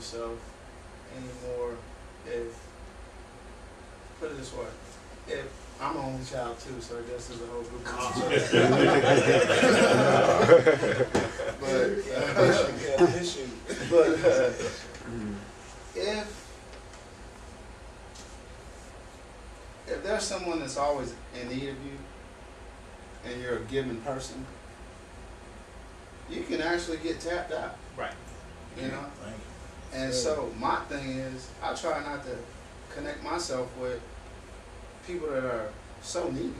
yourself anymore if, put it this way, if I'm an only child too, so I guess there's a whole group of but if there's someone that's always in need of you and you're a giving person, you can actually get tapped out. Right. You know? And so my thing is, I try not to connect myself with people that are so needy,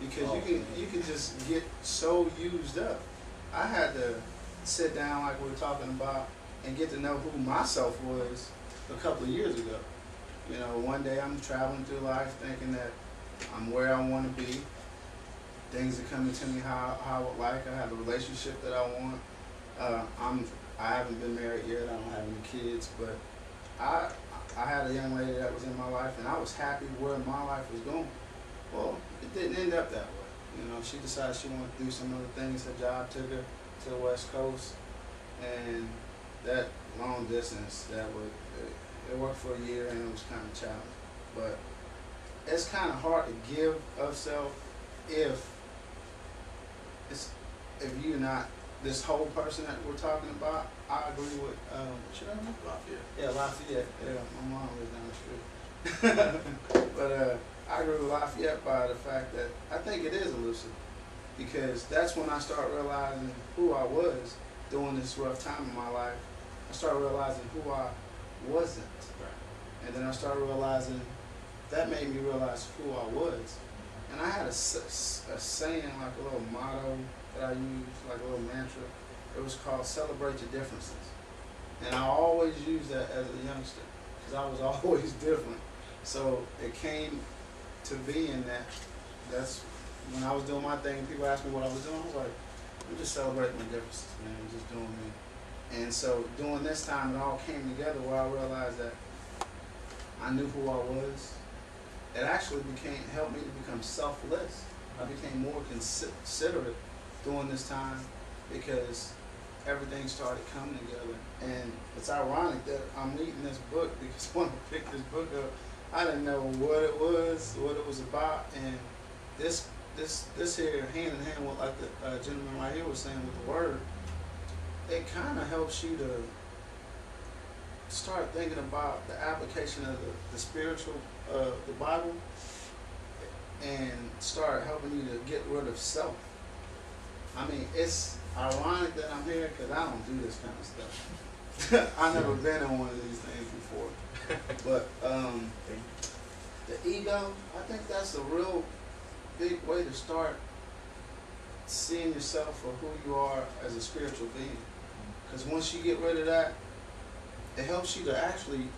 because you can just get so used up. I had to sit down like we were talking about and get to know who myself was a couple of years ago. You know, one day I'm traveling through life thinking that I'm where I want to be. Things are coming to me how I would like. I have a relationship that I want. I haven't been married yet. I don't have any kids, but I had a young lady that was in my life, and I was happy where my life was going. Well, it didn't end up that way. You know, she decided she wanted to do some other things. Her job took her to the West Coast, and that long distance, it worked for a year, and it was kind of challenging. But it's kind of hard to give of self if you're not this whole person that we're talking about. I agree with what's your name? Lafayette. Yeah, Lafayette. Yeah, my mom lives down the street. But I agree with Lafayette by the fact that I think it is elusive, because that's when I start realizing who I was during this rough time in my life. I started realizing who I wasn't. Right. And then I started realizing that made me realize who I was. And I had a saying, like a little motto that I used, like a little mantra. It was called "Celebrate your differences." And I always used that as a youngster, because I was always different. So it came to being that's when I was doing my thing, people asked me what I was doing, I was like, I'm just celebrating my differences, man, I'm just doing me. And so during this time, it all came together where I realized that I knew who I was. It actually helped me to become selfless. I became more considerate during this time, because everything started coming together. And it's ironic that I'm reading this book, because when I picked this book up, I didn't know what it was about. And this here, hand in hand with, like the gentleman right here was saying with the word, it kind of helps you to start thinking about the application of the spiritual, the Bible, and start helping you to get rid of self. I mean, it's ironic that I'm here, because I don't do this kind of stuff. I've never been in one of these things before. But the ego, I think that's a real big way to start seeing yourself for who you are as a spiritual being. Because once you get rid of that, it helps you to actually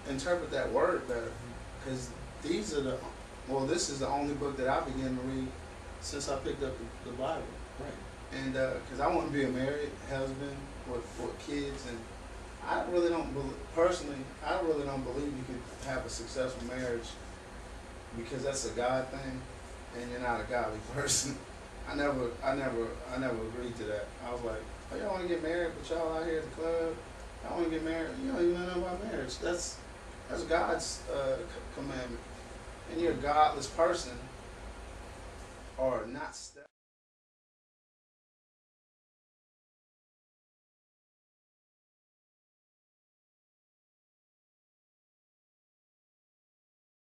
interpret that word better. Because this is the only book that I've begun to read since I picked up the Bible. Right. And because I want to be a married husband with kids, and I really don't believe you can have a successful marriage, because that's a God thing, and you're not a godly person. I never agreed to that. I was like, oh, y'all want to get married, but y'all out here at the club, y'all want to get married, you know nothing about marriage. That's God's commandment. And you're a godless person, or not